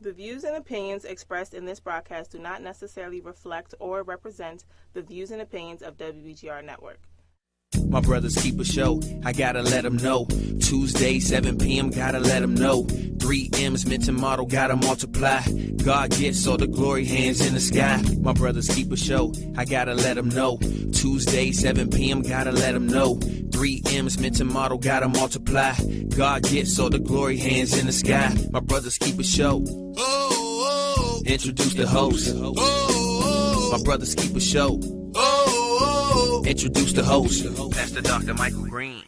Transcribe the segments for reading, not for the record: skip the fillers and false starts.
The views and opinions expressed in this broadcast do not necessarily reflect or represent the views and opinions of WBGR Network. My brothers keep a show, I gotta let them know. Tuesday, 7 p.m., gotta let them know. 3 M's meant to model, gotta multiply. God gets all the glory, hands in the sky. My brothers keep a show, I gotta let them know. Tuesday, 7 p.m., gotta let them know. 3 M's meant to model, gotta multiply. God gets all the glory, hands in the sky. My brothers keep a show. Introduce the host. My brothers keep a show. Introduce the host, Pastor Dr. Michael Green.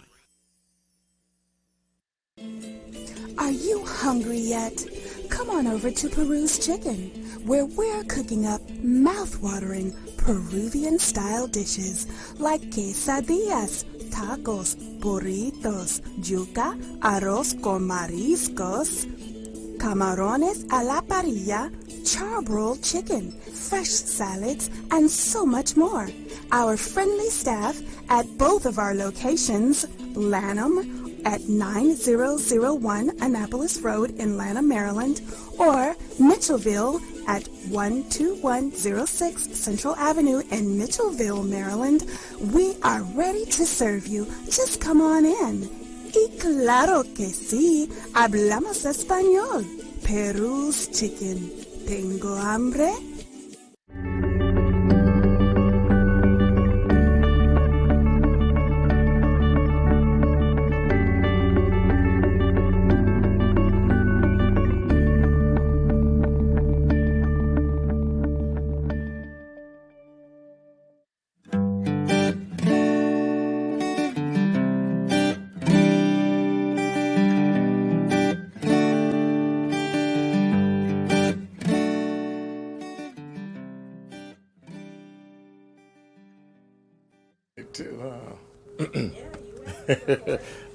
Are you hungry yet? Come on over to Peru's Chicken, where we're cooking up mouth-watering Peruvian-style dishes like quesadillas, tacos, burritos, yuca, arroz con mariscos, camarones a la parrilla, charbroiled chicken, fresh salads, and so much more. Our friendly staff at both of our locations, Lanham at 9001 Annapolis Road in Lanham, Maryland, or Mitchellville at 12106 Central Avenue in Mitchellville, Maryland, we are ready to serve you. Just come on in. Y claro que sí, hablamos español. Peru's Chicken. ¿Tengo hambre?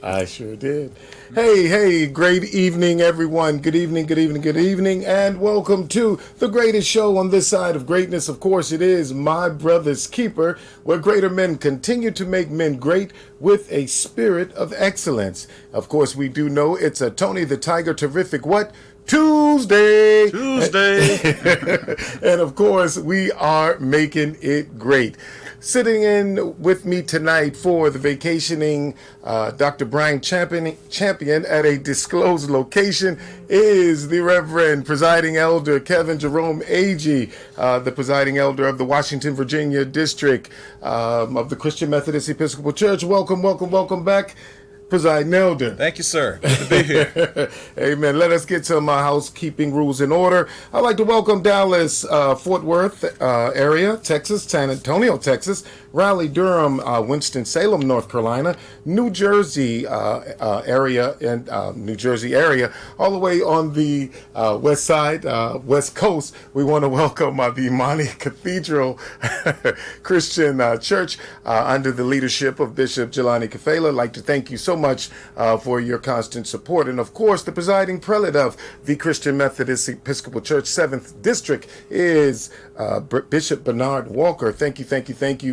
I sure did. Hey, great evening, everyone. Good evening, and welcome to the greatest show on this side of greatness. Of course, it is My Brother's Keeper, where greater men continue to make men great with a spirit of excellence. Of course, we do know it's a Tony the Tiger terrific Tuesday. And of course, we are making it great. Sitting in with me tonight for the vacationing Dr. Brian Champion at a disclosed location is the Reverend Presiding Elder Kevin Jerome Agee, the Presiding Elder of the Washington, Virginia District of the Christian Methodist Episcopal Church. Welcome back, Presiding Elder. Thank you, sir. Good to be here. Amen. Let us get some housekeeping rules in order. I'd like to welcome Dallas, Fort Worth area, Texas, San Antonio, Texas, Raleigh, Durham, Winston-Salem, North Carolina, New Jersey area, and New Jersey area, all the way on the west side, west coast. We want to welcome the Imani Cathedral Christian Church under the leadership of Bishop Jelani Kafela. I'd like to thank you so much for your constant support. And of course, the presiding prelate of the Christian Methodist Episcopal Church 7th District is Bishop Bernard Walker. Thank you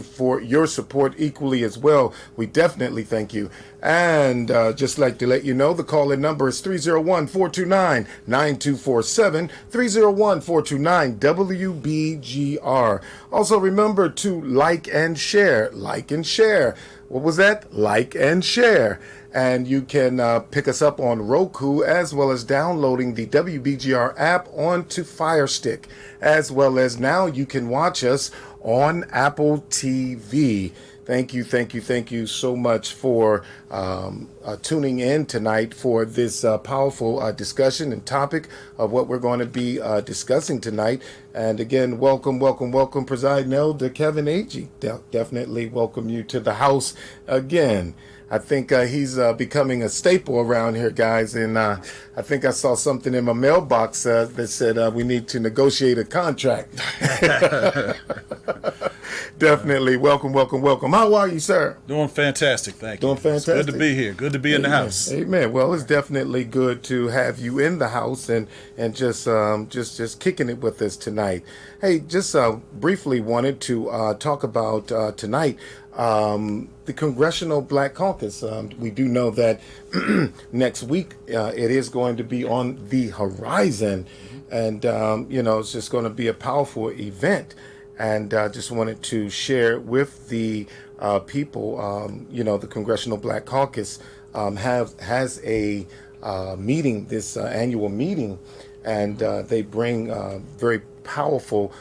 for your support equally as well. We definitely thank you. And just like to let you know, the call-in number is 301-429-9247, 301-429-WBGR. Also remember to like and share. What was that? Like and share. And you can pick us up on Roku, as well as downloading the WBGR app onto Fire Stick, as well as now you can watch us on Apple TV. Thank you so much for tuning in tonight for this powerful discussion and topic of what we're going to be discussing tonight. And again, welcome, Presiding Elder Kevin Agee. Definitely welcome you to the house again. I think he's becoming a staple around here, guys. And I think I saw something in my mailbox that said we need to negotiate a contract. Definitely. Welcome. How are you, sir? Doing fantastic, thank you. Doing fantastic. It's good to be here. Good to be in the house. Amen. Well, it's definitely good to have you in the house and just kicking it with us tonight. Hey, just briefly wanted to talk about tonight the Congressional Black Caucus. We do know that next week it is going to be on the horizon, and it's just going to be a powerful event. And just wanted to share with the people, the Congressional Black Caucus has a meeting, this annual meeting, and they bring very powerful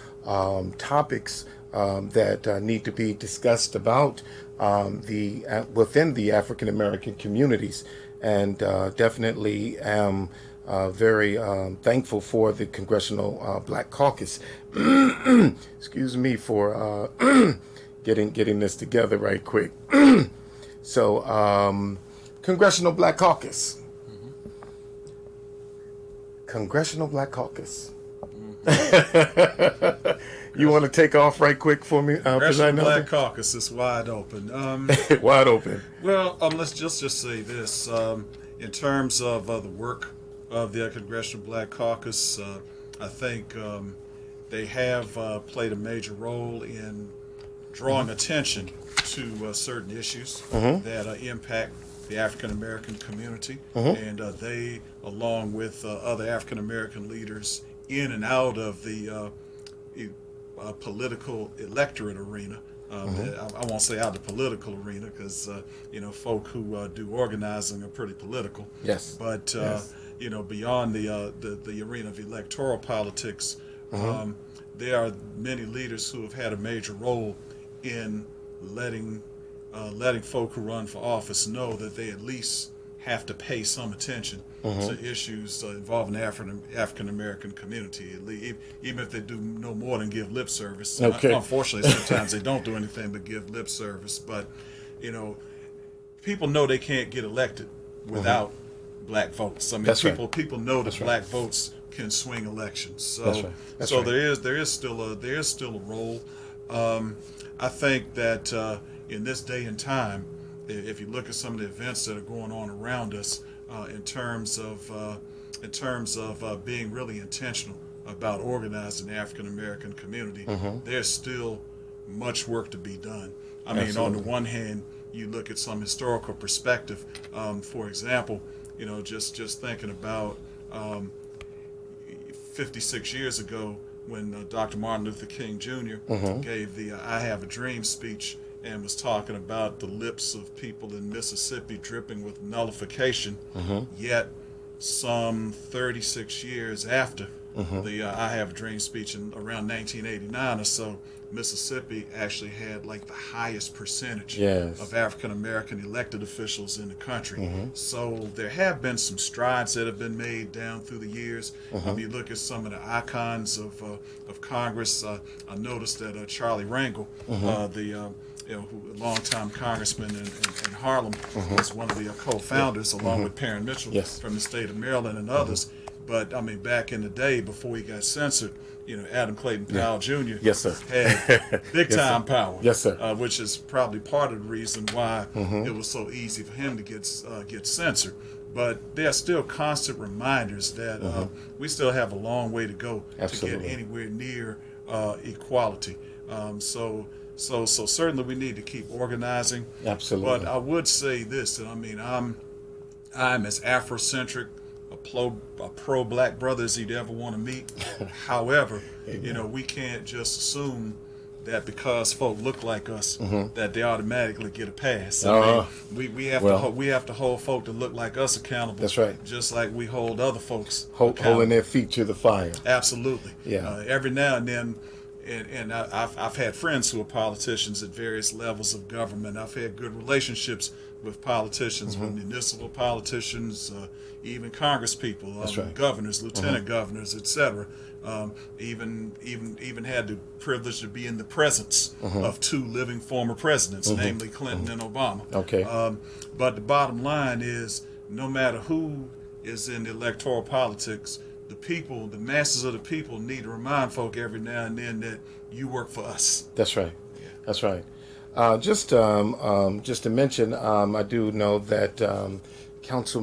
topics that need to be discussed about within the African American communities, and definitely am very thankful for the Congressional Black Caucus. Excuse me for getting this together right quick. So, Congressional Black Caucus. Congressional Black Caucus. You want to take off right quick for me? Congressional Black Caucus is wide open. Wide open. Well, let's just say this. In terms of the work of the Congressional Black Caucus, I think they have played a major role in drawing attention to certain issues that impact the African American community, and they, along with other African American leaders in and out of the political electorate arena. I won't say out of the political arena because folk who do organizing are pretty political. Yes. But beyond the arena of electoral politics, there are many leaders who have had a major role in letting folk who run for office know that they at least have to pay some attention to issues involving the African American community, even if they do no more than give lip service. Okay. Unfortunately, sometimes they don't do anything but give lip service. But people know they can't get elected without black votes. I mean, That's people know that That's right. black votes can swing elections. So, That's right. That's so right. there is still a role. I think that in this day and time, if you look at some of the events that are going on around us, in terms of being really intentional about organizing the African American community, there's still much work to be done. I mean, Absolutely. on the one hand, you look at some historical perspective. For example, just thinking about 56 years ago when Dr. Martin Luther King Jr. gave the "I Have a Dream" speech and was talking about the lips of people in Mississippi dripping with nullification, yet some 36 years after the "I Have a Dream" speech in around 1989 or so, Mississippi actually had like the highest percentage of African American elected officials in the country. So there have been some strides that have been made down through the years. You look at some of the icons of Congress. I noticed that Charlie Rangel, who a longtime congressman in Harlem, was one of the co-founders, along with Perrin Mitchell from the state of Maryland and others. But I mean, back in the day, before he got censored, Adam Clayton Powell Jr. had big time power. Yes, sir. Which is probably part of the reason why it was so easy for him to get censored. But there are still constant reminders that we still have a long way to go to get anywhere near equality. So certainly we need to keep organizing. Absolutely. But I would say this, that I mean, I'm as Afrocentric, a pro-black brother as you'd ever want to meet. However, we can't just assume that because folk look like us that they automatically get a pass. I mean, we have to hold folk that look like us accountable. That's right. Just like we hold other folks holding their feet to the fire. Absolutely. Yeah. Every now and then. And I've had friends who are politicians at various levels of government. I've had good relationships with politicians, with municipal politicians, even Congress people, governors, lieutenant governors, etc. Even had the privilege to be in the presence of two living former presidents, namely Clinton and Obama. Okay. But the bottom line is, no matter who is in electoral politics, the people, the masses of the people, need to remind folk every now and then that you work for us. That's right. That's right. Just to mention, I do know that House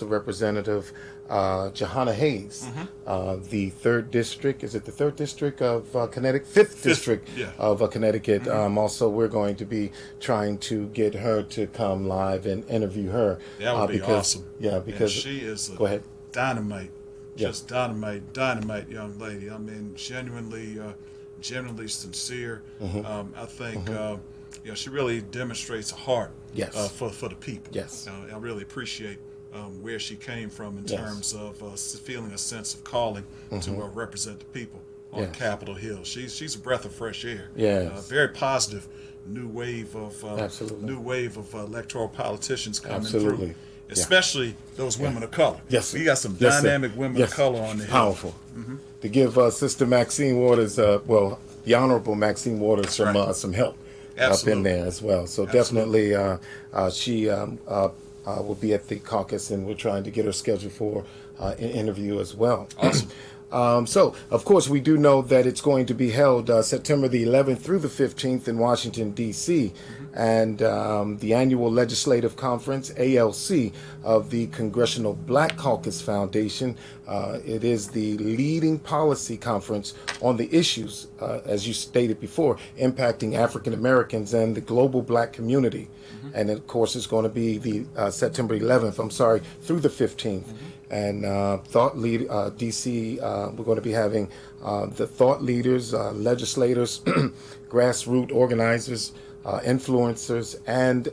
of Representative Johanna Hayes, the third district, is it the third district of Connecticut? Fifth district of Connecticut. Also, we're going to be trying to get her to come live and interview her. That would be awesome. Yeah, because and she is go ahead. Dynamite. Just dynamite young lady. I mean, genuinely sincere. I think she really demonstrates a heart for the people. Yes. I really appreciate where she came from in terms of feeling a sense of calling to represent the people on Capitol Hill. She's a breath of fresh air. Yes. Very positive new wave of electoral politicians coming through. Especially those women of color. Yes, we got some dynamic women of color on the Hill. Powerful. To give Sister Maxine Waters, the Honorable Maxine Waters, some help up in there as well. So definitely, she will be at the caucus, and we're trying to get her scheduled for an interview as well. Awesome. So, of course, we do know that it's going to be held September the 11th through the 15th in Washington, D.C., and the annual Legislative Conference, ALC, of the Congressional Black Caucus Foundation. It is the leading policy conference on the issues, as you stated before, impacting African Americans and the global black community. And, of course, it's going to be the September 11th, through the 15th. And thought lead DC, we're going to be having the thought leaders, legislators, grassroots organizers, influencers, and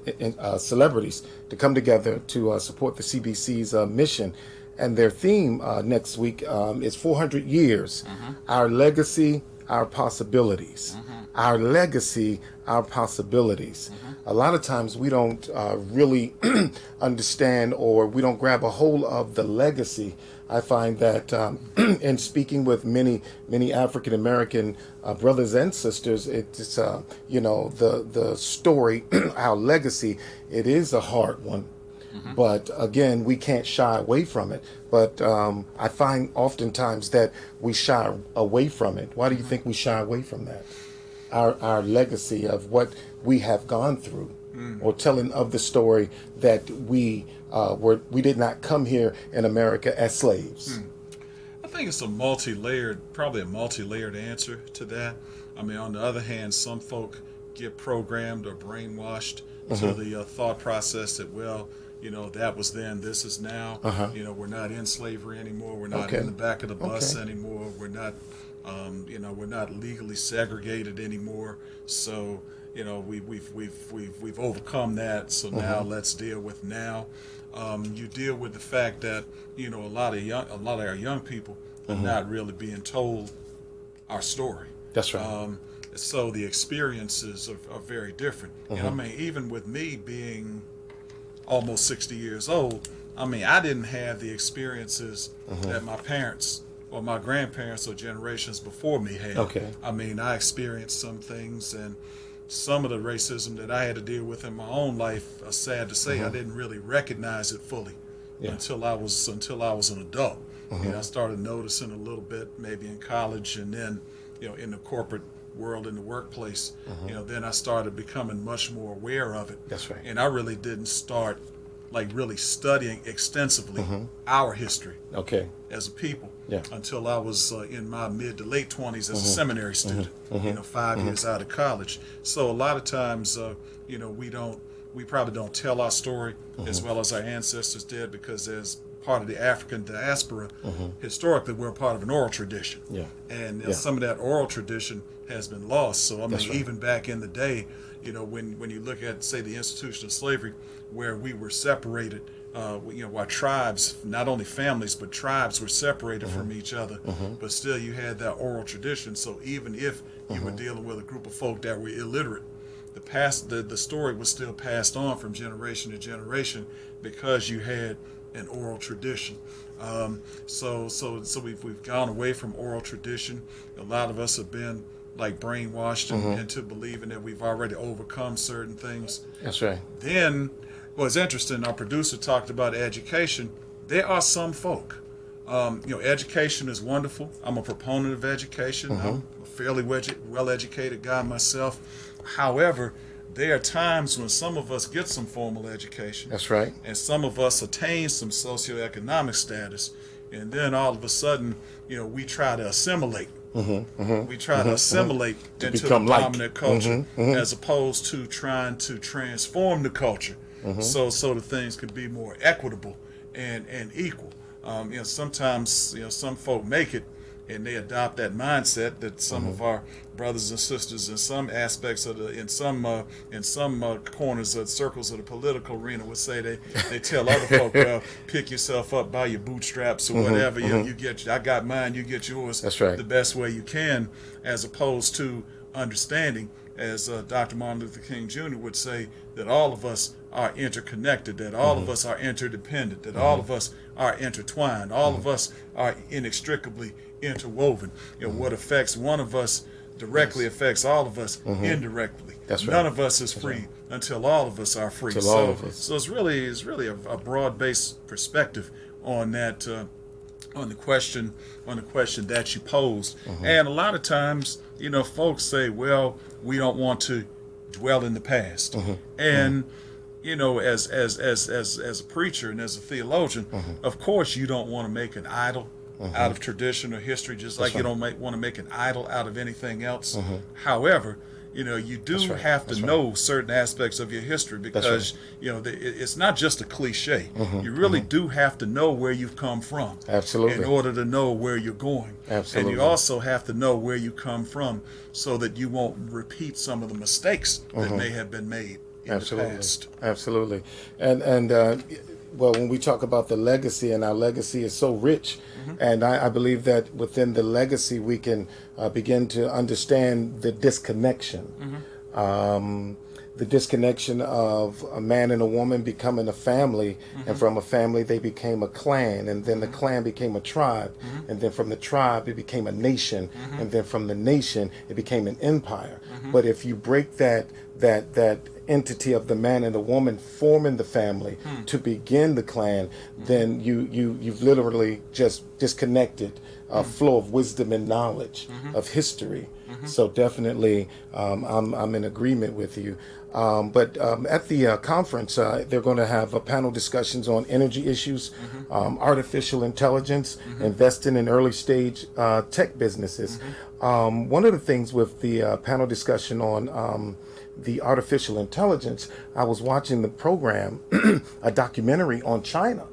celebrities to come together to support the CBC's mission. And their theme next week is 400 years, our legacy, our possibilities. Our legacy, our possibilities. A lot of times we don't really understand, or we don't grab a hold of the legacy. I find that in speaking with many African American brothers and sisters, it's the story, our legacy. It is a hard one, but again, we can't shy away from it. But I find oftentimes that we shy away from it. Why do you think we shy away from that? Our legacy of what we have gone through, or telling of the story that we did not come here in America as slaves. I think it's probably a multi-layered answer to that. I mean, on the other hand, some folk get programmed or brainwashed to the thought process that, that was then, this is now. We're not in slavery anymore. We're not in the back of the bus anymore. We're not we're not legally segregated anymore. So, we've overcome that. So now let's deal with now. You deal with the fact that, a lot of our young people are not really being told our story. That's right. So the experiences are very different. And I mean, even with me being almost 60 years old, I mean, I didn't have the experiences that my parents or my grandparents or generations before me had. I mean, I experienced some things, and some of the racism that I had to deal with in my own life, sad to say, I didn't really recognize it fully until I was an adult. I started noticing a little bit maybe in college, and then in the corporate world, in the workplace. Then I started becoming much more aware of it. That's right. And I really didn't start really studying extensively our history as a people until I was in my mid to late 20s as a seminary student, 5 years out of college. So a lot of times, we probably don't tell our story as well as our ancestors did, because as part of the African diaspora, historically we're part of an oral tradition. And some of that oral tradition has been lost. So I mean, even back in the day, when you look at, say, the institution of slavery, where we were separated, our tribes, not only families, but tribes were separated from each other, but still you had that oral tradition. So even if you were dealing with a group of folk that were illiterate, the story was still passed on from generation to generation because you had an oral tradition. So we've gone away from oral tradition. A lot of us have been brainwashed into believing that we've already overcome certain things. That's right. Then, it's interesting, our producer talked about education. There are some folk Education is wonderful. I'm a proponent of education. I'm a fairly well-educated guy myself. However, there are times when some of us get some formal education. That's right. And some of us attain some socioeconomic status. And then all of a sudden, we try to assimilate. We try to assimilate into the dominant culture as opposed to trying to transform the culture so the things could be more equitable and equal. Sometimes some folk make it and they adopt that mindset that some of our brothers and sisters in some aspects of in some corners of circles of the political arena would say they tell other folk, pick yourself up by your bootstraps or whatever. You get, I got mine, you get yours. That's right. The best way you can, as opposed to understanding, as Dr. Martin Luther King Jr. would say, that all of us are interconnected, that all of us are interdependent, that all of us are intertwined, all of us are inextricably interwoven. What affects one of us directly affects all of us indirectly. That's right. None of us is free until all of us are free. So it's really a broad-based perspective on that, on the question that you posed. And a lot of times, folks say, well, we don't want to dwell in the past. And as a preacher and as a theologian, of course you don't want to make an idol out of tradition or history, just like you don't want to make an idol out of anything else. However, you do have to know certain aspects of your history, because it's not just a cliche. You really do have to know where you've come from. Absolutely. In order to know where you're going. Absolutely. And you also have to know where you come from so that you won't repeat some of the mistakes that may have been made in the past. Absolutely. And well, when we talk about the legacy, and our legacy is so rich, and I believe that within the legacy we can begin to understand the disconnection. The disconnection of a man and a woman becoming a family, and from a family they became a clan, and then the clan became a tribe, and then from the tribe it became a nation, and then from the nation it became an empire. But if you break that entity of the man and the woman forming the family to begin the clan, then you've literally just disconnected a flow of wisdom and knowledge of history. So definitely I'm in agreement with you. But at the conference, they're going to have panel discussions on energy issues, artificial intelligence, investing in early stage tech businesses. One of the things with the panel discussion on the artificial intelligence, I was watching the program, a documentary on China.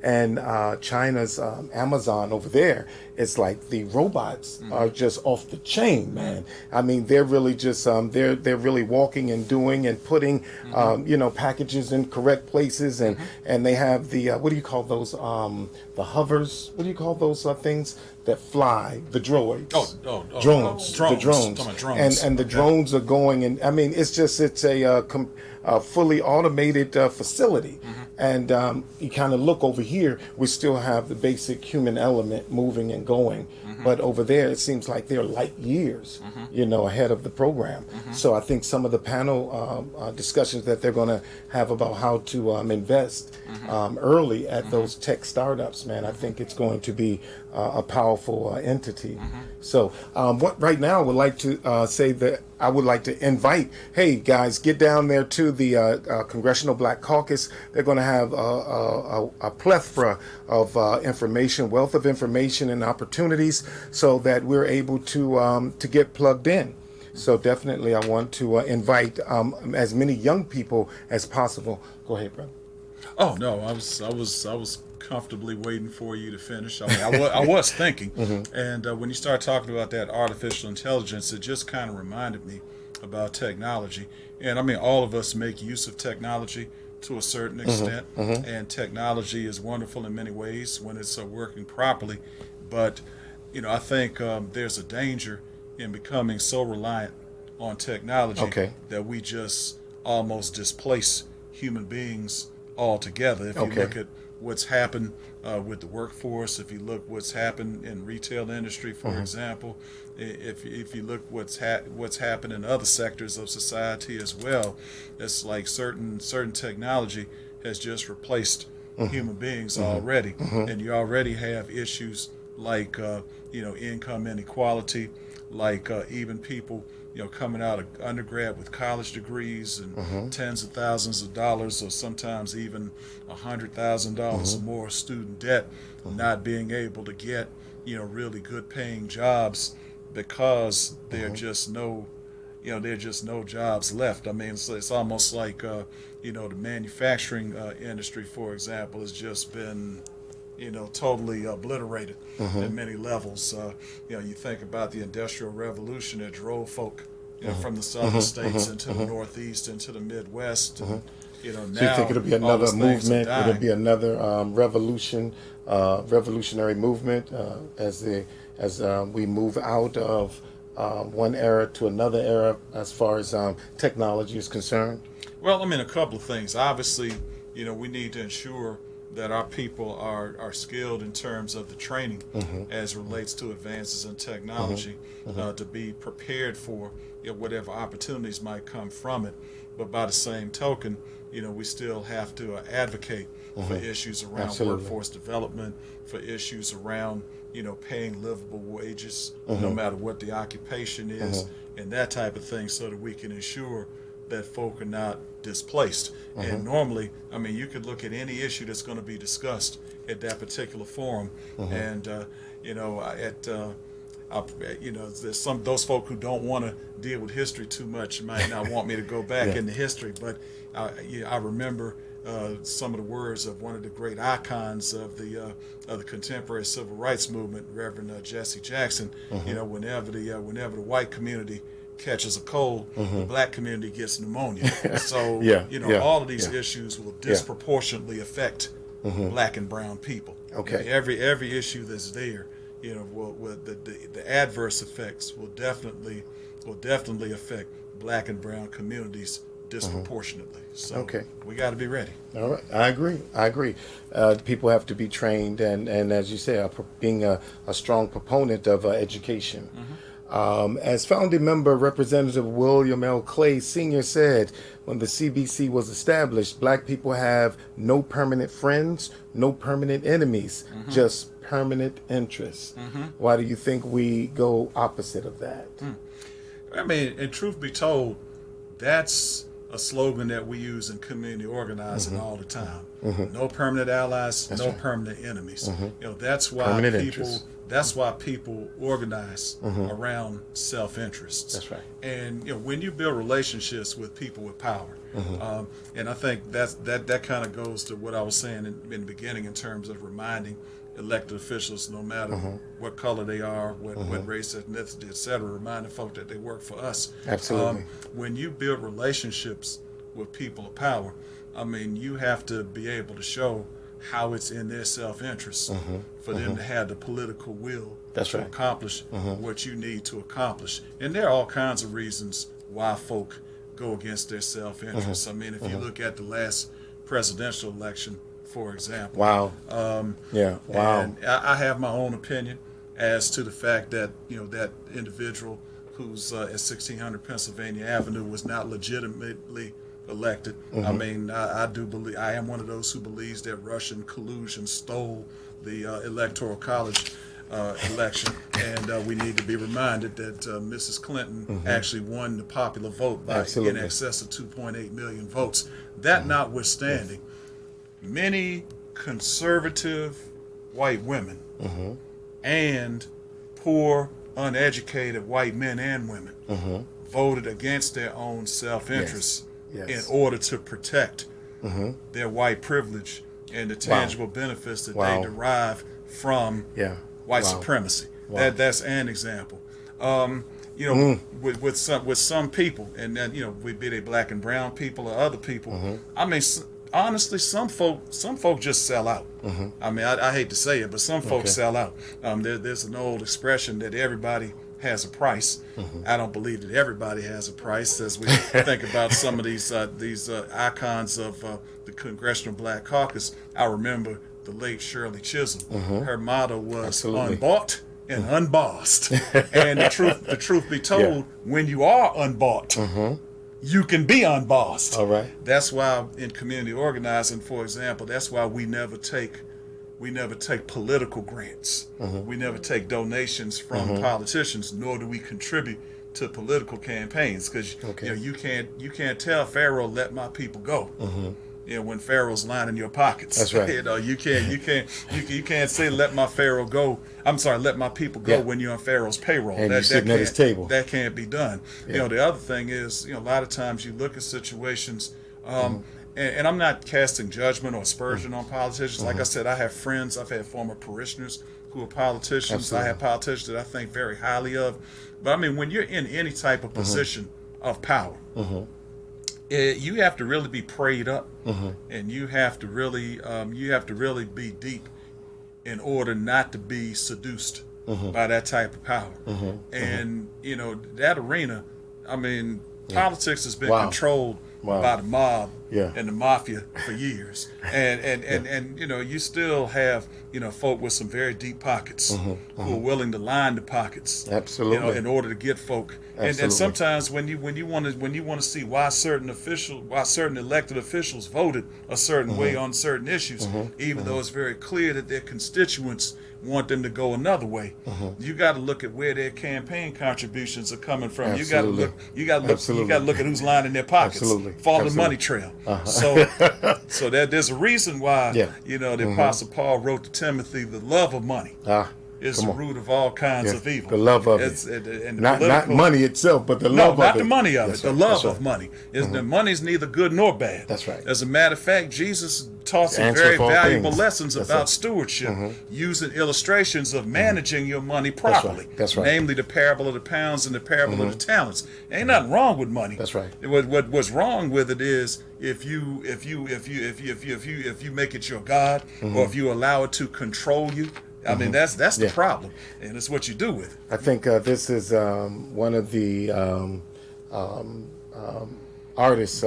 And China's Amazon over there, it's like the robots are just off the chain, man. I mean, they're really just they're really walking and doing and putting packages in correct places, and they have the what do you call those the hovers? What do you call those things that fly? The droids. Drones. The drones. And the drones are going, and I mean, it's a fully automated facility. And you kind of look over here, we still have the basic human element moving and going. But over there, it seems like they're light years, ahead of the program. So I think some of the panel discussions that they're going to have about how to invest early at those tech startups, man, I think it's going to be a powerful entity. So what right now I would like to say that I would like to invite, hey guys, get down there to the Congressional Black Caucus. They're going to have a plethora of information, wealth of information and opportunities, so that we're able to get plugged in. So definitely, I want to invite as many young people as possible. Go ahead, brother. Oh no, I was comfortably waiting for you to finish. I mean, I was thinking, and when you start talking about that artificial intelligence, it just kind of reminded me about technology. And I mean, all of us make use of technology to a certain extent, and technology is wonderful in many ways when it's working properly. But I think there's a danger in becoming so reliant on technology that we just almost displace human beings altogether. If you look at what's happened with the workforce, if you look what's happened in retail industry, for example, if you look what's happened in other sectors of society as well, it's like certain technology has just replaced human beings already, and you already have issues like income inequality, like even people coming out of undergrad with college degrees and tens of thousands of dollars, or sometimes even $100,000 or more student debt, not being able to get really good paying jobs because there are just no jobs left. I mean, it's almost like the manufacturing industry, for example, has just been totally obliterated at many levels. You think about the Industrial Revolution that drove folk from the southern states into the Northeast, into the Midwest. And, now, so you think it'll be another movement? It'll be another revolutionary movement as we move out of one era to another era as far as technology is concerned? Well, I mean, a couple of things. Obviously, we need to ensure that our people are skilled in terms of the training as relates to advances in technology, to be prepared for whatever opportunities might come from it. But by the same token, we still have to advocate for issues around workforce development, for issues around paying livable wages, no matter what the occupation is, and that type of thing, so that we can ensure that folk are not displaced. And normally, I mean, you could look at any issue that's going to be discussed at that particular forum, and there's those folk who don't want to deal with history too much might not want me to go back into history, but I remember some of the words of one of the great icons of the contemporary civil rights movement, Reverend Jesse Jackson. Whenever the white community catches a cold, the black community gets pneumonia. So all of these issues will disproportionately affect black and brown people. Okay. Every issue that's there, the adverse effects will definitely affect black and brown communities disproportionately. So we got to be ready. All right, I agree. People have to be trained, and as you say, being a strong proponent of education. As founding member, Representative William L. Clay Sr. said, when the CBC was established, black people have no permanent friends, no permanent enemies, just permanent interests. Why do you think we go opposite of that? I mean, and truth be told, that's a slogan that we use in community organizing all the time. No permanent allies, permanent enemies. That's why people organize around self-interest. That's right. And when you build relationships with people with power, and I think that kind of goes to what I was saying in the beginning in terms of reminding elected officials, no matter what color they are, what race, ethnicity, et cetera, reminding folk that they work for us. Absolutely. When you build relationships with people of power, I mean, you have to be able to show how it's in their self-interest for them to have the political will to accomplish what you need to accomplish. And there are all kinds of reasons why folk go against their self-interest. I mean, if you look at the last presidential election, for example. Wow. And I have my own opinion as to the fact that, that individual who's at 1600 Pennsylvania Avenue was not legitimately elected. I mean, I do believe, I am one of those who believes that Russian collusion stole the Electoral College election, and we need to be reminded that Mrs. Clinton actually won the popular vote by in excess of 2.8 million votes. That notwithstanding, many conservative white women and poor, uneducated white men and women voted against their own self-interest in order to protect their white privilege and the tangible benefits that they derive from white supremacy. That's an example. With some people, and then be they black and brown people or other people. I mean, honestly, some folk just sell out. I mean, I hate to say it, but some folks sell out. There's an old expression that everybody has a price. I don't believe that everybody has a price, as we think about some of these icons of the Congressional Black Caucus. I remember the late Shirley Chisholm. Her motto was unbought and unbossed. And the truth be told, when you are unbought you can be unbossed. All right. That's why in community organizing, for example, that's why we never take political grants. We never take donations from politicians, nor do we contribute to political campaigns, because you can't tell Pharaoh, let my people go. When Pharaoh's lining your pockets. That's right. You can't say let my Pharaoh go. I'm sorry, let my people go when you're on Pharaoh's payroll. And you're sitting at his table. That can't be done. The other thing is, a lot of times you look at situations, and I'm not casting judgment or aspersion on politicians. Like I said, I have friends, I've had former parishioners who are politicians. Absolutely. I have politicians that I think very highly of. But I mean, when you're in any type of position of power, you have to really be prayed up, and you have to really be deep in order not to be seduced by that type of power. And that arena, I mean, politics has been controlled by the mob and the mafia for years, and you still have folk with some very deep pockets who are willing to line the pockets, absolutely, in order to get folk. And sometimes when you want to see why certain elected officials voted a certain way on certain issues, even though it's very clear that their constituents want them to go another way, you got to look at where their campaign contributions are coming from. Absolutely. You got to look at who's lining their pockets. Absolutely. Follow the money trail. So there's a reason why the Apostle Paul wrote to Timothy, the love of money is the root of all kinds of evil. The love of it. Not money itself, but the love of it. Not the money of it. The love of money. The money's neither good nor bad. That's right. As a matter of fact, Jesus taught some very valuable lessons about stewardship, using illustrations of managing your money properly. That's right. Namely, the parable of the pounds and the parable of the talents. Ain't nothing wrong with money. That's right. What's wrong with it is if you make it your God, or if you allow it to control you. I mean, that's the problem, and it's what you do with it. I think this is one of the artists,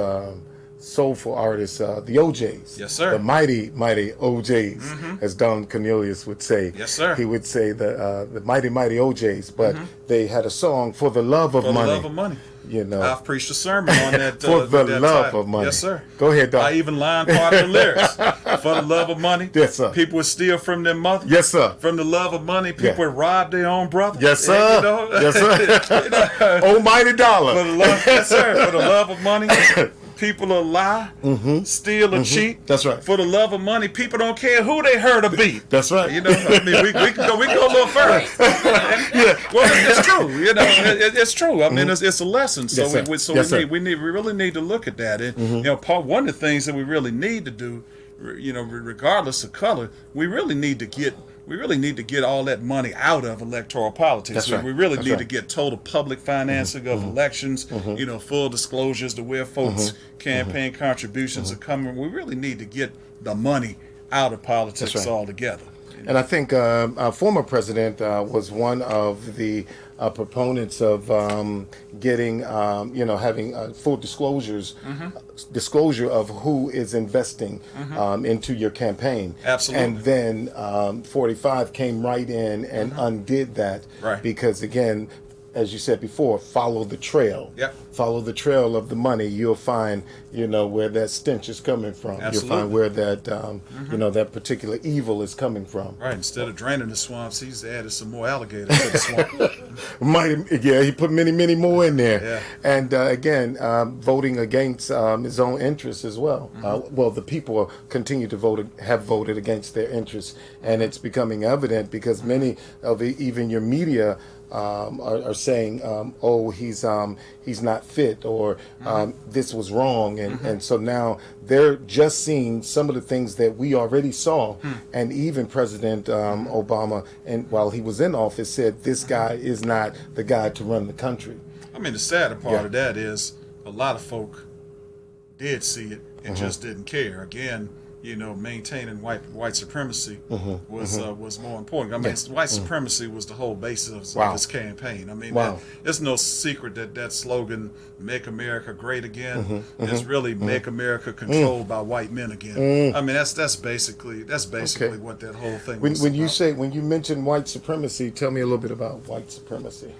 soulful artists, the OJs. Yes, sir. The mighty OJs, as Don Cornelius would say. Yes, sir. He would say the mighty OJs, but they had a song for the love of money. For the love of money. I've preached a sermon on that. For the love of money. Yes, sir. Go ahead, Doc. I even lined part of the lyrics. For the love of money. Yes, sir. People would steal from their mother. Yes, sir. From the love of money, people would rob their own brother. Yes, sir. Yes, sir. Almighty dollar. For the love, yes, sir. For the love of money. People will lie, steal, and cheat. That's right. For the love of money, people don't care who they hurt or beat. That's right. I mean, we can go a little further. Well, it's true. It's true. I mean, it's a lesson. So we really need to look at that. And one of the things that we really need to do, regardless of color, we really need to get all that money out of electoral politics. That's right. We really need to get total public financing of elections, full disclosures to where folks' campaign contributions are coming. We really need to get the money out of politics altogether. And I think our former president was one of the proponents of getting, having full disclosure of who is investing into your campaign. Absolutely. And then 45 came right in and undid that. Right. Because, again, as you said before, follow the trail. Yep. Follow the trail of the money. You'll find, where that stench is coming from. Absolutely. You'll find where that, that particular evil is coming from. Right. Instead of draining the swamps, he's added some more alligators to the swamp. He put many more in there. Yeah. And again, voting against his own interests as well. The people continue to have voted against their interests, and it's becoming evident because many of even your media are saying, he's not fit, or this was wrong, and so now they're just seeing some of the things that we already saw, and even President Obama, and while he was in office, said this guy is not the guy to run the country. I mean, the sad part of that is a lot of folk did see it and just didn't care. Again, maintaining white supremacy was more important. I mean, white supremacy was the whole basis of his campaign. I mean, it's no secret that slogan, "Make America Great Again," is really "Make America Controlled by White Men Again." I mean, that's basically what that whole thing was about. When you mention white supremacy, tell me a little bit about white supremacy.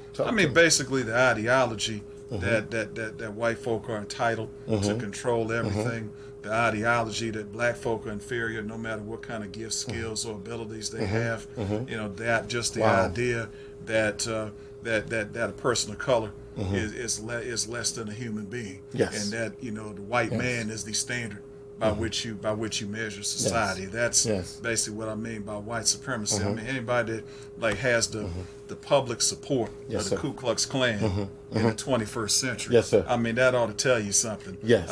Basically the ideology that white folk are entitled to control everything. The ideology that black folk are inferior no matter what kind of gifts, skills, or abilities they have. You know, that just the idea that that a person of color is less than a human being, and that, you know, the white man is the standard by which you measure society. That's basically what I mean by white supremacy. I mean, anybody that like has the public support of the Ku Klux Klan in the 21st century. I mean, that ought to tell you something. You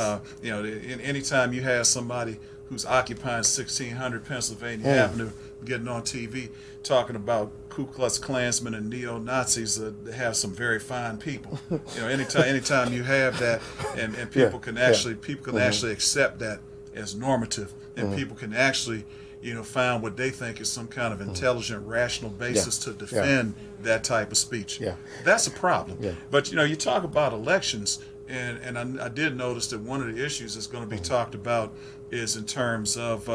know, anytime you have somebody who's occupying 1600 Pennsylvania Avenue getting on TV talking about Ku Klux Klansmen and neo-Nazis, that have some very fine people. You know, anytime you have that, and people can actually actually accept that as normative, and people can actually, you know, find what they think is some kind of intelligent, rational basis to defend that type of speech. That's a problem. But, you know, you talk about elections, and I did notice that one of the issues that's going to be talked about is in terms of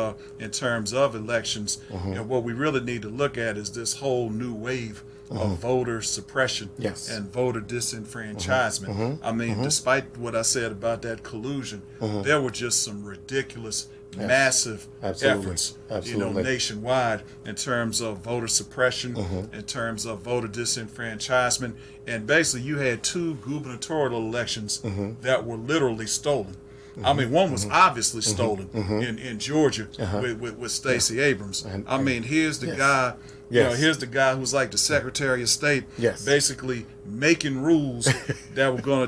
elections. You know, what we really need to look at is this whole new wave of voter suppression and voter disenfranchisement. I mean, despite what I said about that collusion, there were just some ridiculous, massive efforts, you know, nationwide in terms of voter suppression, in terms of voter disenfranchisement, and basically you had 2 gubernatorial elections that were literally stolen. I mean, one was obviously stolen in Georgia with Stacey Abrams. I mean, here's the guy. You know, here's the guy who's like the Secretary of State, basically making rules that were gonna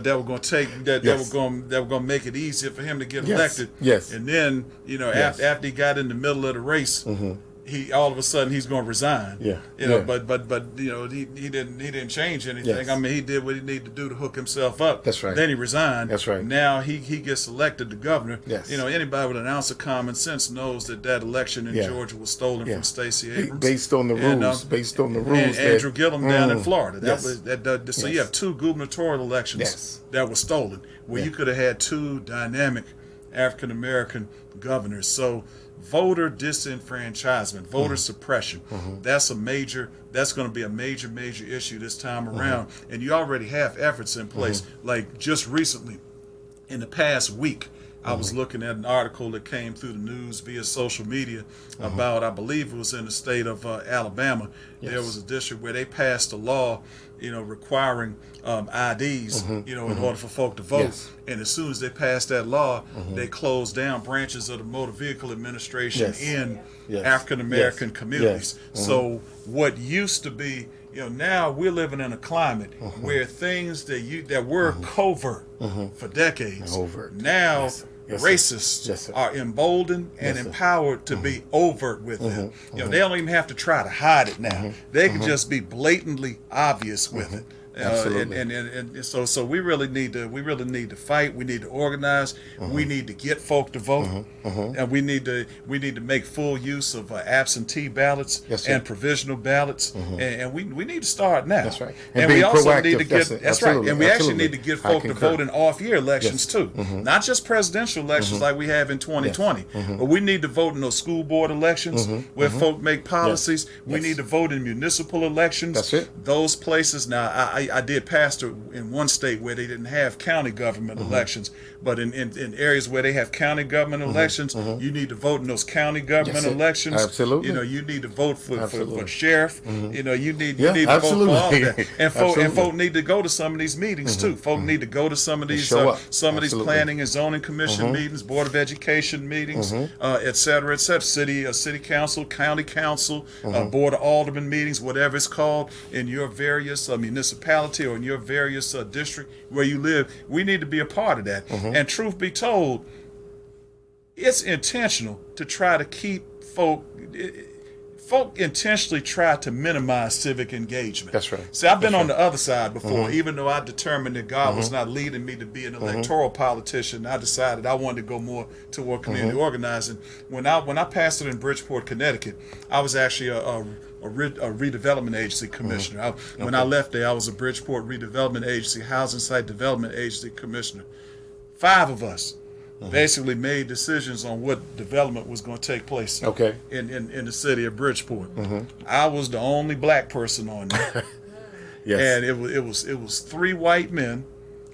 make it easier for him to get elected. And then, you know, after he got in the middle of the race, he all of a sudden he's going to resign. You know, but you know, he didn't change anything. I mean, he did what he needed to do to hook himself up. Then he resigned. Now he gets elected the governor. You know, anybody with an ounce of common sense knows that election in Georgia was stolen from Stacey Abrams based on the rules. And Andrew Gillum down in Florida. So you have 2 gubernatorial elections that were stolen, where you could have had 2 dynamic African American governors. So voter disenfranchisement, voter suppression, that's going to be a major issue this time around. And you already have efforts in place. Like just recently, in the past week, I was looking at an article that came through the news via social media about, I believe it was in the state of Alabama. There was a district where they passed a law, you know, requiring IDs, you know, in order for folk to vote. And as soon as they passed that law, they closed down branches of the Motor Vehicle Administration in African American communities. So what used to be, you know, now we're living in a climate where things that were covert for decades, now racists are emboldened and empowered to be overt with it. You know, they don't even have to try to hide it now. They can just be blatantly obvious with it. And so we really need to fight. We need to organize. We need to get folk to vote, and we need to make full use of absentee ballots and provisional ballots, and we need to start now. That's right. And we also need to get and we actually need to get folk to vote in off-year elections too, not just presidential elections like we have in 2020, but we need to vote in those school board elections where folk make policies. We need to vote in municipal elections. That's it. Those places. Now, I did pastor in one state where they didn't have county government elections, but in areas where they have county government elections, you need to vote in those county government elections. Absolutely. You know, you need to vote for sheriff. You know, you need to vote for all that. And folk need to go to some of these meetings too. Folk need to go to some of these planning and zoning commission meetings, board of education meetings, et cetera, city council, county council, board of alderman meetings, whatever it's called, in your various municipalities or in your various district where you live. We need to be a part of that. And truth be told, it's intentional to try to keep folk intentionally try to minimize civic engagement. That's right. See, I've been on the other side before. Even though I determined that God was not leading me to be an electoral politician, I decided I wanted to go more toward community organizing. When I pastored in Bridgeport, Connecticut, I was actually a redevelopment agency commissioner. When I left there, I was a Bridgeport redevelopment agency, housing site development agency commissioner. 5 of us basically made decisions on what development was going to take place in the city of Bridgeport. I was the only black person on there. And it was 3 white men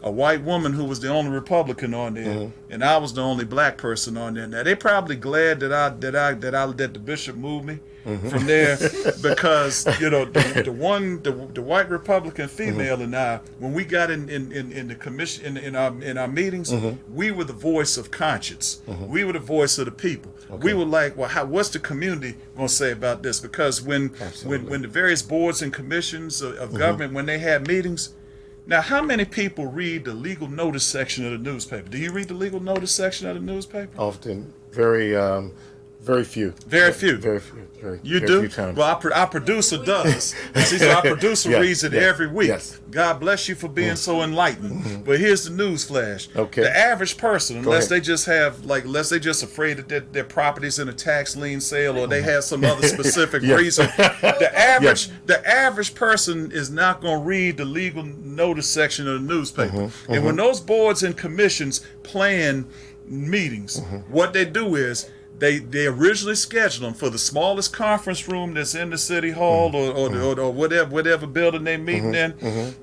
a white woman who was the only Republican on there, and I was the only black person on there. Now they probably glad that the bishop moved me from there, because the white Republican female and I, when we got in the commission in our meetings, we were the voice of conscience. We were the voice of the people. We were like, well, what's the community gonna say about this? Because when the various boards and commissions of government, when they had meetings. Now, how many people read the legal notice section of the newspaper? Do you read the legal notice section of the newspaper? Often, very few. Very few. Very few. You very do? Few times. Well, our producer does. See, so our producer reads it every week. Yes. God bless you for being so enlightened. But here's the news flash. Okay. The average person, unless they just afraid that their property's in a tax lien sale, or they have some other specific reason, the average person is not going to read the legal notice section of the newspaper. And when those boards and commissions plan meetings, what they do is they originally scheduled them for the smallest conference room that's in the city hall or whatever building they're meeting in.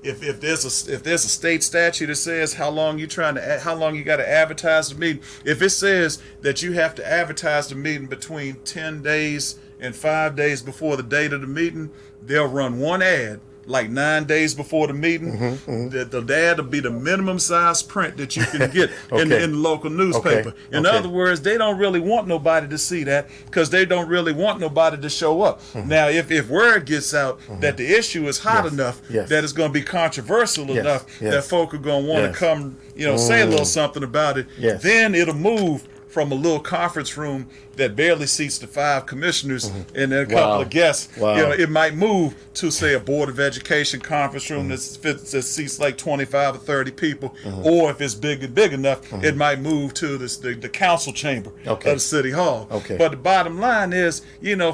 If there's a state statute that says how long you got to advertise the meeting, if it says that you have to advertise the meeting between 10 days and 5 days before the date of the meeting, they'll run one ad like 9 days before the meeting. The ad will be the minimum size print that you can get in the local newspaper. In other words, they don't really want nobody to see that, because they don't really want nobody to show up. Now, if word gets out that the issue is hot enough, that it's going to be controversial enough, that folk are going to want to come, say a little something about it, then it'll move from a little conference room that barely seats the 5 commissioners and then a couple of guests. It might move to, say, a Board of Education conference room that seats like 25 or 30 people, or if it's big enough, it might move to the council chamber of the city hall. But the bottom line is,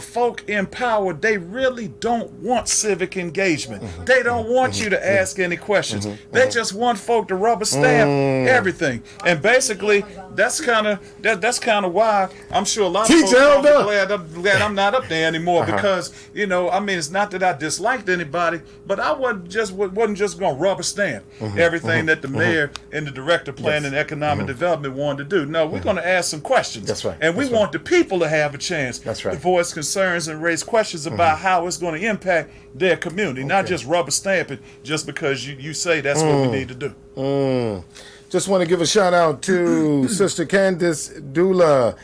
folk in power, they really don't want civic engagement. They don't want you to ask any questions. They just want folk to rubber stamp everything. And basically, that's kind of why I'm sure a lot of folks are glad I'm not up there anymore, because it's not that I disliked anybody, but I wasn't just going to rubber stamp everything that the mayor and the director of planning and economic development wanted to do. No, we're going to ask some questions. That's right. And we want the people to have a chance to voice concerns and raise questions about how it's going to impact their community, not just rubber stamp it just because you say that's what we need to do. Just want to give a shout out to Sister Candace Dula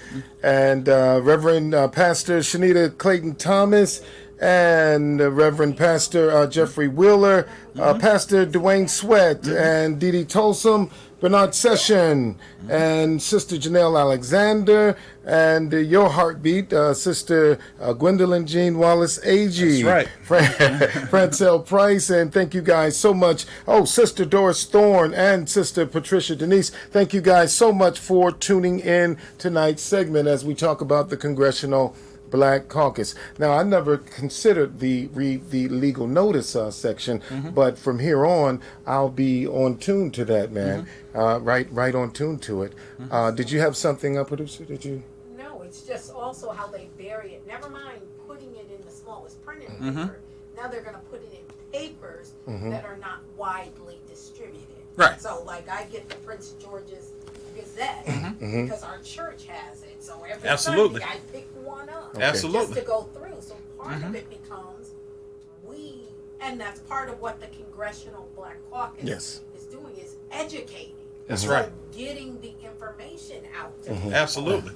and Reverend Pastor Shanita Clayton Thomas and Reverend Pastor Jeffrey Wheeler, Pastor Dwayne Sweat and Dee Dee Tolsom, Bernard Session and Sister Janelle Alexander and Your Heartbeat, Sister Gwendolyn Jean Wallace Agee. That's right. Francel Price, and thank you guys so much. Oh, Sister Doris Thorne and Sister Patricia Denise, thank you guys so much for tuning in tonight's segment as we talk about the Congressional Black Caucus. Now, I never considered the legal notice section, but from here on, I'll be on tune to that, man. Right on tune to it. Did you have something, producer? Did you? No, it's just also how they bury it. Never mind putting it in the smallest printed paper. Now they're going to put it in papers that are not widely distributed. Right. So, like, I get the Prince George's Gazette because our church has it. So every Sunday I pick one up just to go through. So part of it becomes and that's part of what the Congressional Black Caucus is doing, is educating. That's right. Getting the information out to people. Absolutely.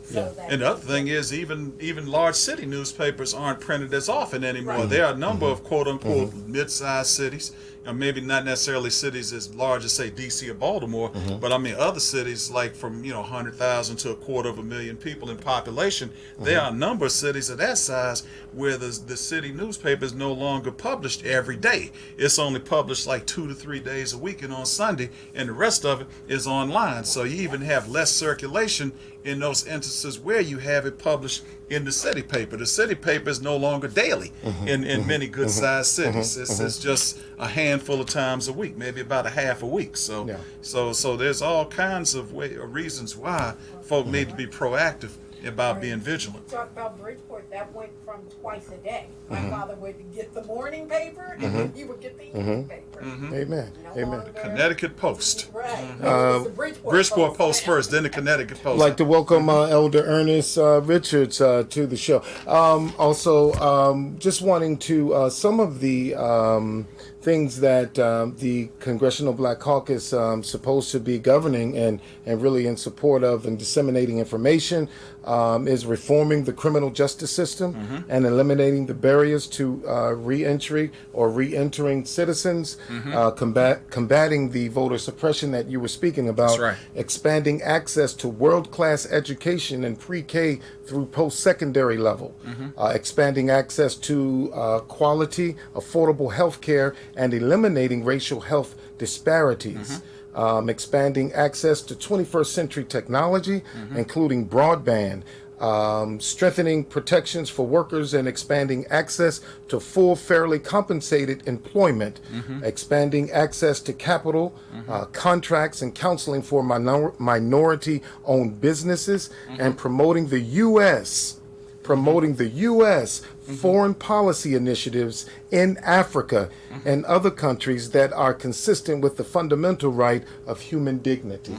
And the other thing is, even large city newspapers aren't printed as often anymore. There are a number of quote-unquote mid-sized cities, maybe not necessarily cities as large as, say, D.C. or Baltimore, but I mean other cities like from 100,000 to 250,000 people in population. There are a number of cities of that size where the city newspaper is no longer published every day. It's only published like 2 to 3 days a week and on Sunday, and the rest of it is online. So you even have less circulation in those instances where you have it published in the city paper. The city paper is no longer daily in many good-sized cities. It's just a handful of times a week, maybe about a half a week. So there's all kinds of reasons why folk need to be proactive about being vigilant. Talk about Bridgeport, that went from twice a day. My father would get the morning paper, and then he would get the evening paper. Amen. Amen. Connecticut Post. Right. It was the Bridgeport Post first, then the Connecticut Post. I'd like to welcome Elder Ernest Richards to the show. Also, just wanting to, some of the things that the Congressional Black Caucus supposed to be governing and really in support of and disseminating information is reforming the criminal justice system and eliminating the barriers to re-entry or re-entering citizens, combating the voter suppression that you were speaking about, That's right. expanding access to world-class education in pre-K through post-secondary level, expanding access to quality, affordable health care, and eliminating racial health disparities. Expanding access to 21st century technology, including broadband, strengthening protections for workers and expanding access to full, fairly compensated employment, expanding access to capital, contracts, and counseling for minority-owned businesses, and promoting the U.S. foreign policy initiatives in Africa and other countries that are consistent with the fundamental right of human dignity.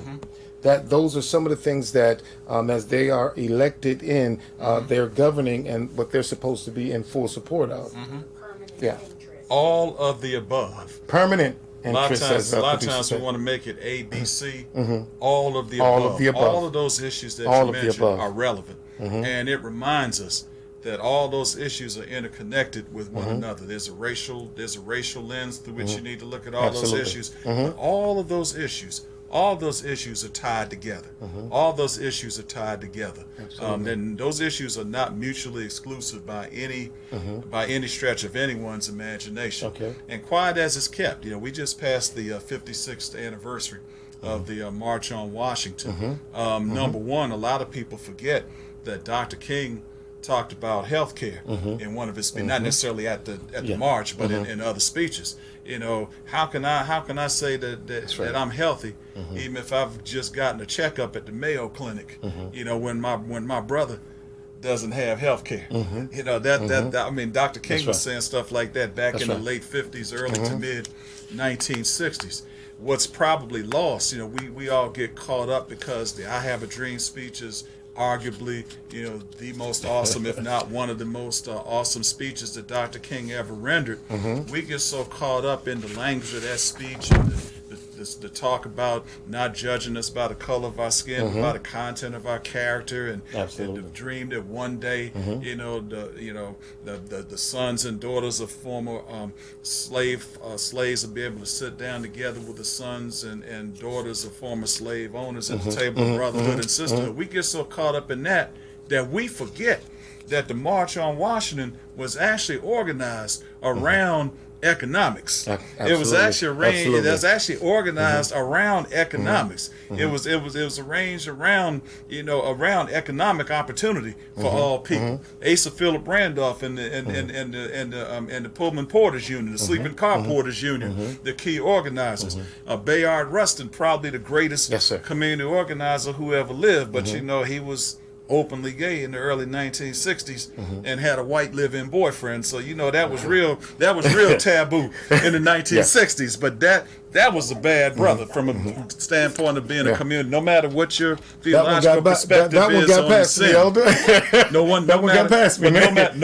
That those are some of the things that, as they are elected in, they're governing and what they're supposed to be in full support of. Yeah, all of the above. Permanent. A lot of times we want to make it A, B, C. All of the above. All of those issues that you mentioned are relevant, and it reminds us that all those issues are interconnected with one another. There's a racial lens through which you need to look at all those issues. But all of those issues are tied together. All those issues are tied together. And those issues are not mutually exclusive by any stretch of anyone's imagination. And quiet as it's kept, we just passed the 56th anniversary of the March on Washington. Number one, a lot of people forget that Dr. King talked about health care in one of his speeches, not necessarily at the march, but in other speeches. How can I say that I'm healthy, even if I've just gotten a checkup at the Mayo Clinic? When my brother doesn't have health care. I mean, Dr. King was saying stuff like that back in the late 50s, early to mid 1960s. What's probably lost, we all get caught up because the I Have a Dream speech is arguably, the most awesome, if not one of the most awesome speeches that Dr. King ever rendered. We get so caught up in the language of that speech and the talk about not judging us by the color of our skin, but by the content of our character, and the dream that one day, the sons and daughters of former slaves will be able to sit down together with the sons and daughters of former slave owners at the table of brotherhood and sisterhood. We get so caught up in that we forget that the March on Washington was actually organized around economics. It was actually organized around economics. It was arranged around around economic opportunity for all people. Asa Philip Randolph and the Pullman Porters Union, the Sleeping Car Porters Union, the key organizers. Bayard Rustin, probably the greatest community organizer who ever lived, but he was openly gay in the early 1960s and had a white live-in boyfriend. So that was real taboo in the 1960s. But that was a bad brother from a standpoint of being a community. No matter what your theological perspective is on sin. No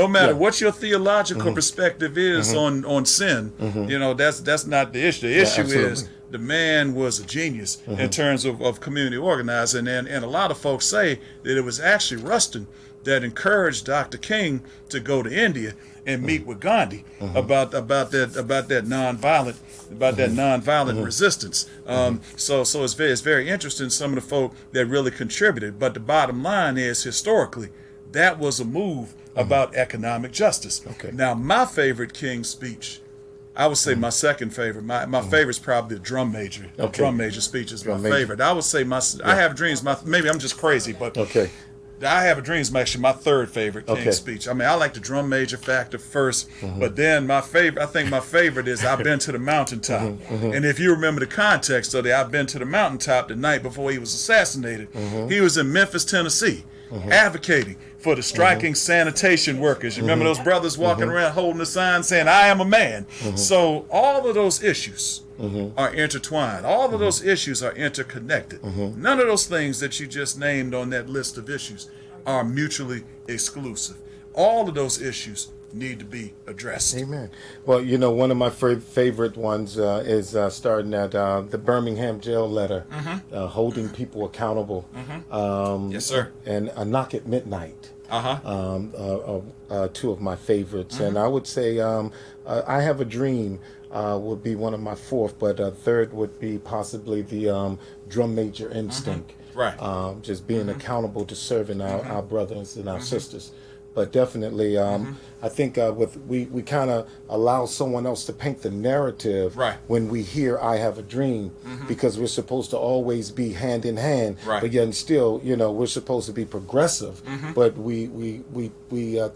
matter what your theological perspective is on sin, that's not the issue. The issue is the man was a genius in terms of community organizing, and a lot of folks say that it was actually Rustin that encouraged Dr. King to go to India and meet with Gandhi about that nonviolent resistance. So it's very interesting, some of the folk that really contributed. But the bottom line is, historically, that was a move about economic justice. Now, my favorite King speech, I would say my second favorite. My favorite is probably the drum major. The drum major speech is my favorite. I would say I Have Dreams. Maybe I'm just crazy, but I Have a Dream is actually my third favorite King speech. I mean, I like the drum major factor first, but then I think my favorite is I've Been to the Mountaintop. And if you remember the context of the I've Been to the Mountaintop the night before he was assassinated, he was in Memphis, Tennessee. advocating for the striking sanitation workers. You remember those brothers walking around holding the sign saying, "I am a man." So all of those issues are intertwined. All of those issues are interconnected. None of those things that you just named on that list of issues are mutually exclusive. All of those issues need to be addressed. Amen. Well, one of my favorite ones is starting at the Birmingham jail letter, holding people accountable. Yes, sir. And A Knock at Midnight. Two of my favorites. And I would say I Have a Dream would be one of my fourth, but third would be possibly the Drum Major Instinct. Right. Just being accountable to serving our brothers and our sisters. But definitely, I think we kind of allow someone else to paint the narrative when we hear "I Have a Dream," because we're supposed to always be hand in hand. But yet still, we're supposed to be progressive. But we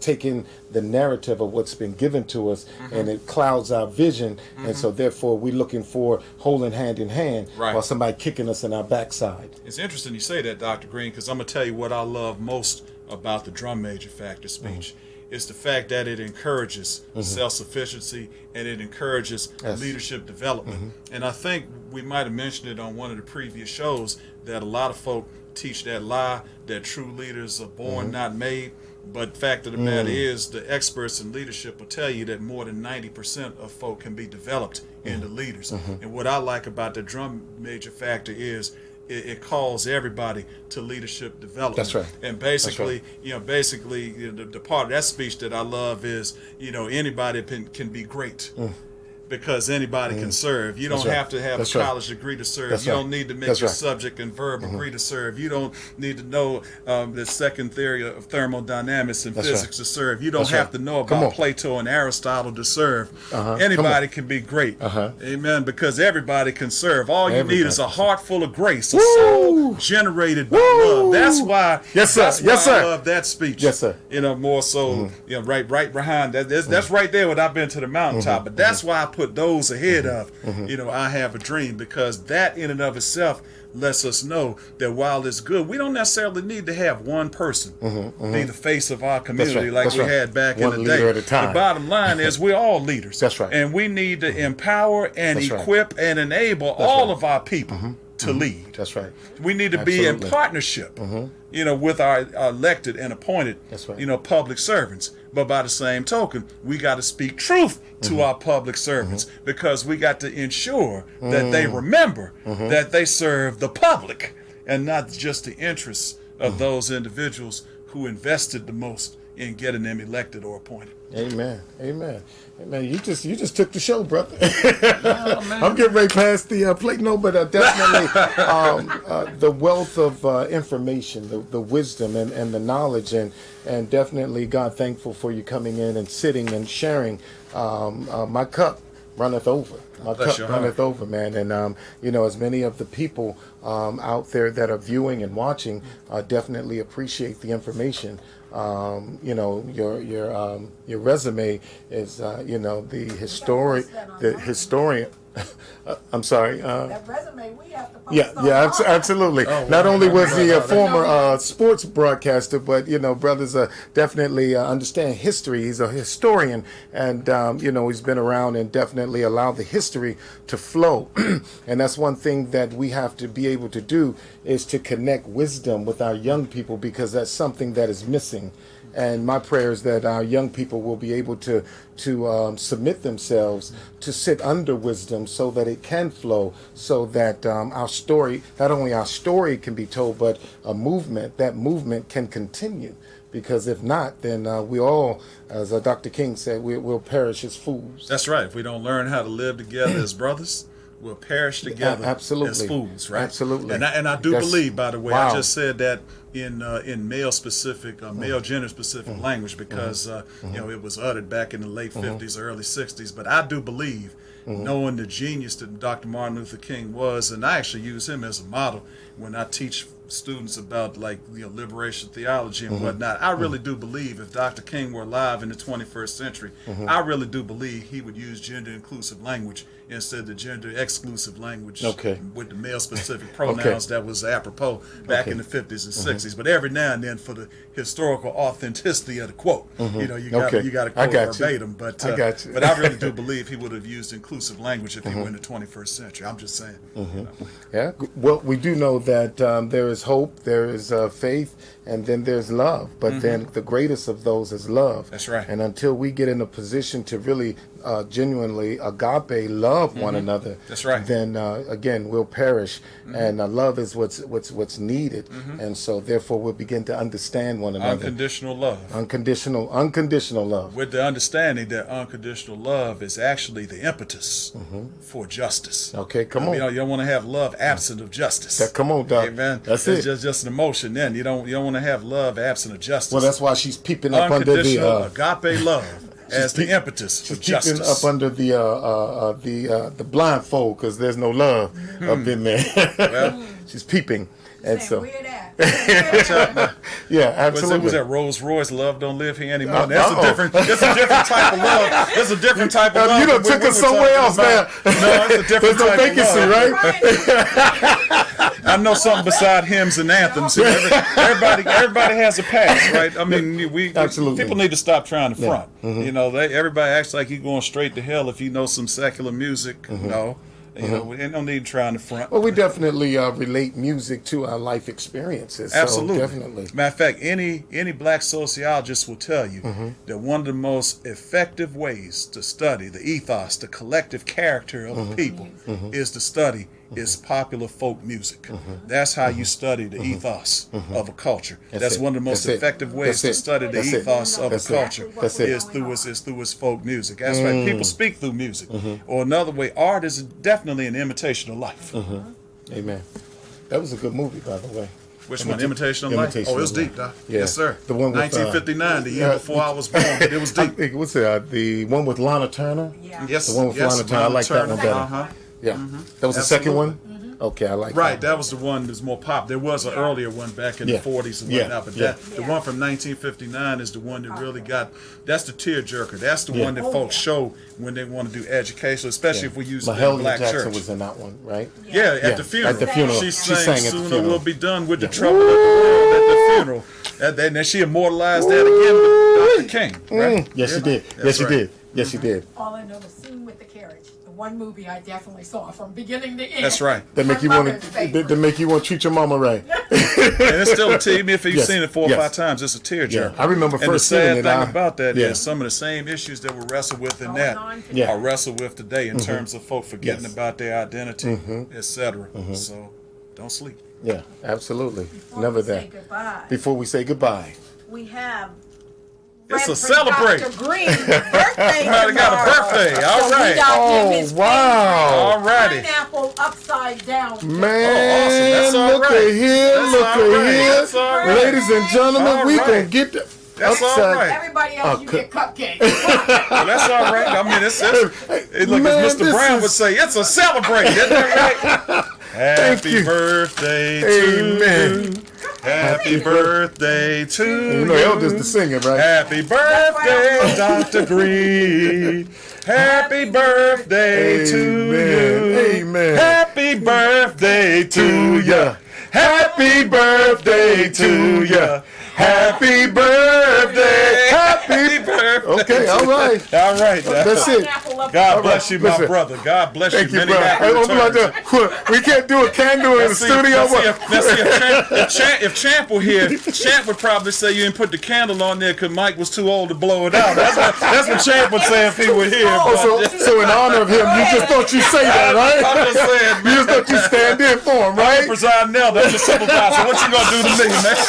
take in the narrative of what's been given to us, and it clouds our vision. And so therefore, we're looking for holding hand in hand while somebody kicking us in our backside. It's interesting you say that, Dr. Green, because I'm gonna tell you what I love most about the Drum Major Factor speech. It's the fact that it encourages self-sufficiency and it encourages leadership development. And I think we might have mentioned it on one of the previous shows that a lot of folk teach that lie that true leaders are born, not made. But fact of the matter is, the experts in leadership will tell you that more than 90% of folk can be developed into leaders. And what I like about the Drum Major Factor is it calls everybody to leadership development. That's right. And basically, the part of that speech that I love is, anybody can be great. Because anybody can serve. You don't have to have a college degree to serve. You don't need to make your subject and verb agree to serve. You don't need to know the second theory of thermodynamics and physics to serve. You don't have to know about Plato and Aristotle to serve. Anybody can be great. Amen. Because everybody can serve. All you need is a heart full of grace, a soul generated by love. That's why. I love that speech. Yes, sir. More so. Right behind that. That's right there when I've been to the mountaintop. But that's why I put those ahead of, I Have a Dream, because that in and of itself lets us know that while it's good, we don't necessarily need to have one person be the face of our community like we had back in the day. The bottom line is we're all leaders. That's right. And we need to empower and equip and enable all of our people to lead. That's right. We need to be in partnership, with our elected and appointed, public servants. But by the same token, we got to speak truth to our public servants because we got to ensure that they remember that they serve the public and not just the interests of those individuals who invested the most in getting them elected or appointed. Amen. Amen. Amen. You just took the show, brother. I'm getting right past the plate. No, but definitely the wealth of information, the wisdom and the knowledge, and definitely God thankful for you coming in and sitting and sharing. My cup runneth over. My cup runneth over, man. And as many of the people out there that are viewing and watching definitely appreciate the information. Your resume is the historian. I'm sorry. That resume we have to post absolutely. Not only was he a former sports broadcaster, but brothers definitely understand history. He's a historian, and he's been around and definitely allowed the history to flow. And that's one thing that we have to be able to do is to connect wisdom with our young people, because that's something that is missing. And my prayer is that our young people will be able to submit themselves to sit under wisdom so that it can flow, so that our story, not only our story can be told, but that movement can continue. Because if not, then we all, as Dr. King said, we'll perish as fools. That's right. If we don't learn how to live together as brothers, we'll perish together as fools, right? Absolutely. And I do believe, by the way, I just said that in male-specific, male gender-specific language because, it was uttered back in the late 50s, early 60s. But I do believe, knowing the genius that Dr. Martin Luther King was, and I actually use him as a model when I teach students about like liberation theology and whatnot. I really do believe if Dr. King were alive in the 21st century, I really do believe he would use gender inclusive language instead of the gender exclusive language with the male specific pronouns that was apropos back in the 50s and 60s. But every now and then, for the historical authenticity of the quote, you got to quote verbatim. But but I really do believe he would have used inclusive language if he were in the 21st century. I'm just saying. Yeah. Well, we do know that there is hope, there is faith, and then there's love. But then the greatest of those is love. That's right. And until we get in a position to really genuinely agape love one another, that's right. Then again we'll perish. And love is what's needed. And so therefore we'll begin to understand one another. Unconditional love. Unconditional love. With the understanding that unconditional love is actually the impetus for justice. Okay, come on. You don't want to have love absent of justice. Come on, Doc. Amen. That's it's it. Just an emotion. Then you don't want to have love absent of justice. Well, that's why she's peeping up under the agape love as the impetus for justice. Peeping up under the blindfold because there's no love up in there. Well, she's peeping. And so, yeah, absolutely. Was that Rolls Royce? Love don't live here anymore. That's a different. It's a different type of love. It's a different type of love. You done took us somewhere else, man. No, it's a different type vacancy, of love. Right? I know something beside hymns and anthems. Everybody has a past, right? I mean, absolutely. People need to stop trying to front. Everybody acts like you're going straight to hell if you know some secular music. No. Ain't no need trying to front. Well, we definitely relate music to our life experiences. Absolutely. So definitely. Matter of fact, any black sociologist will tell you that one of the most effective ways to study the ethos, the collective character of a people, is to study is popular folk music. That's how you study the ethos of a culture. That's one of the most effective ways to study the ethos of a culture is through its folk music. That's right. People speak through music. Or another way, art is definitely an imitation of life. Amen. That was a good movie, by the way. Which one? Imitation of Life? Oh, it was deep, Doc. Yeah. Yes, sir. The one with 1959, the year before I was born. But it was deep. What's it? The one with Lana Turner? Yeah. Yes. The one with Lana Turner. I like that one better. Yeah. That was the second one? Okay, I like that. Right, that was the one that's more pop. There was an earlier one back in the 40s and whatnot, but the one from 1959 is the one that really that's the tearjerker. That's the one that folks show when they want to do education, especially if we use it in black Jackson church. was in that one, right? Yeah, at the funeral. At the funeral. She sang sang at the Sooner funeral. We'll Be Done with the Trouble of the World at the funeral. And then she immortalized that again with Dr. King, right? Yes, she did. Yes, she did. Yes, she did. All I know, the scene with the carriage. One movie I definitely saw from beginning to end. That's right. That make you want to treat your mama right. And it's still a team. If you've seen it 4 or 5 times, it's a tearjerker. I remember first seeing it. And the sad thing about that is some of the same issues that we wrestle with in that are wrestled with today in terms of folk forgetting about their identity, etc. So don't sleep. Yeah, absolutely. Never that. Before we say goodbye, we have. It's a celebrate. Dr. Green's birthday. I got a birthday. All right. Oh, wow. All righty. Pineapple upside down. Man, awesome. look at here. Ladies and gentlemen, we can get the That's all right. Everybody else, you get cupcakes. Well, that's all right. I mean, it's look, as Mr. Brown would say, it's a celebrate. Isn't that right? Happy birthday to you. Happy birthday to you. You know, Elder's the singer, right? Happy birthday, Dr. Green. Happy birthday to you. Amen. Happy birthday to you. Happy birthday to you. Happy birthday. Happy birthday. Okay, all right. All right. That's it. God bless you, my brother. God bless you. Thank you, brother. We can't do a candle in the studio. If Champ were here, Champ would probably say you didn't put the candle on there because Mike was too old to blow it out. That's what Champ would say if he were here. So in honor of him, you just thought you say that, right? I'm just saying, man. You just thought you stand in for him, right? Presiding Elder, that's your supervisor. What you gonna do to me, man?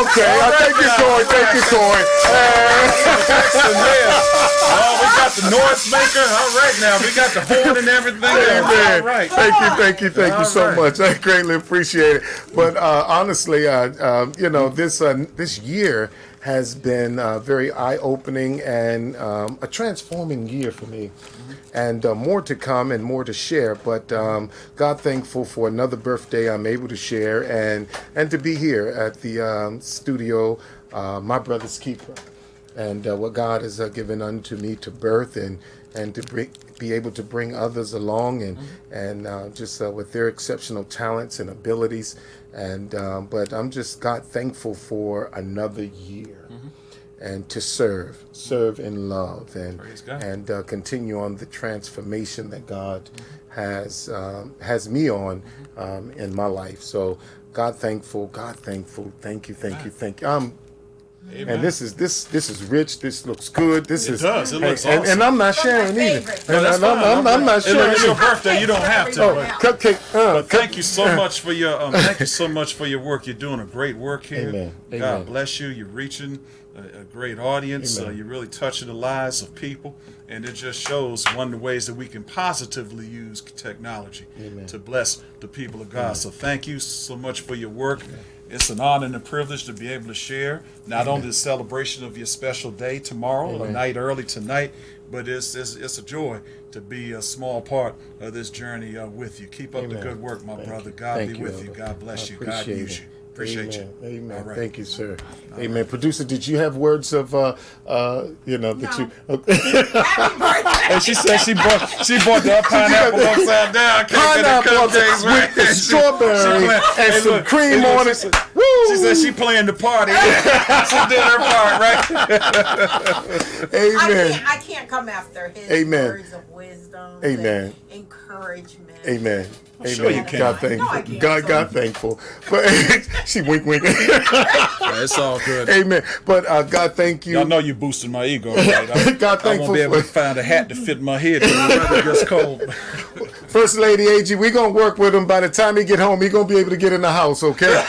Okay, thank you, Corey. Thank you, Corey. Oh, we got the noise maker. All right, now we got the horn and everything. All right. Thank you so much. I greatly appreciate it. But honestly, this year has been very eye-opening and a transforming year for me. And more to come and more to share. But God thankful for another birthday I'm able to share and to be here at the studio, My Brother's Keeper. And what God has given unto me to birth and to be able to bring others along and just with their exceptional talents and abilities. And but I'm just God thankful for another year. And to serve in love, and continue on the transformation that God has me on in my life. So God thankful. Thank you. Amen. And this is rich. This looks good. It does. It looks awesome. And I'm not sharing either. I'm not sharing. It's your birthday. You don't have to. Cupcake. But thank you so much for your work. You're doing a great work here. Amen. God bless you. You're reaching a great audience. You're really touching the lives of people, and it just shows one of the ways that we can positively use technology to bless the people of God. So thank you so much for your work. It's an honor and a privilege to be able to share not only the celebration of your special day tomorrow, a night early tonight, but it's a joy to be a small part of this journey with you. Keep up the good work, my brother. God be with you. God bless you. God use you. Appreciate you. Amen. Right. Thank you, sir. Amen. Producer, did you have words of that you? Happy birthday. And she said she bought the pineapple upside down. Pineapple with the strawberry and some cream on it. She said she playing the party. She did her part, right? Amen. I can't come after his words of wisdom. Amen. And encouragement. Amen. Amen. Sure you can. God thankful. God thankful. But she wink. It's all good. Amen. But God thank you. Y'all know you boosting my ego, right? God thankful. I won't be able to find a hat to fit my head when the weather gets cold. First Lady Agee, we're going to work with him. By the time he get home, he's going to be able to get in the house, okay?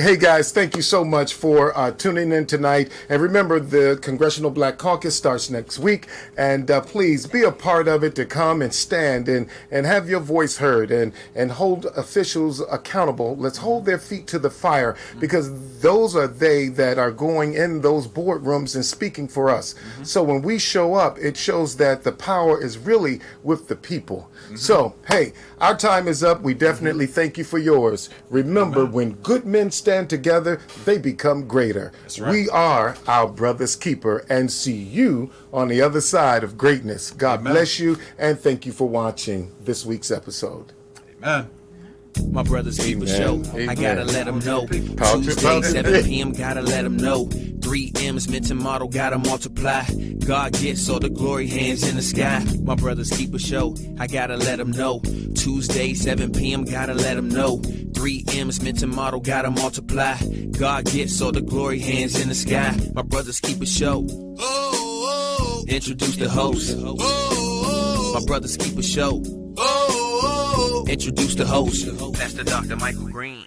Hey guys, thank you so much for tuning in tonight. And remember, the Congressional Black Caucus starts next week. And please be a part of it, to come and stand and have your voice heard and hold officials accountable. Let's hold their feet to the fire, because those are they that are going in those boardrooms and speaking for us. So when we show up, it shows that the power is really with the people. So, hey, our time is up. We definitely thank you for yours. Remember, when good men stand together, they become greater. That's right. We are our brother's keeper, and see you on the other side of greatness. God bless you, and thank you for watching this week's episode. Amen. My Brother's Keeper Show. I gotta let them know. Tuesday, 7 p.m. Gotta let them know. 3 M's mental model gotta multiply. God gets all the glory, hands in the sky. My Brother's Keeper Show. I gotta let them know. Tuesday, 7 p.m. Gotta let them know. 3 M's mental model gotta multiply. God gets all the glory, hands in the sky. My Brother's Keeper Show. Introduce the host. My Brother's Keeper Show. Introduce the host, Pastor Dr. Michael Green.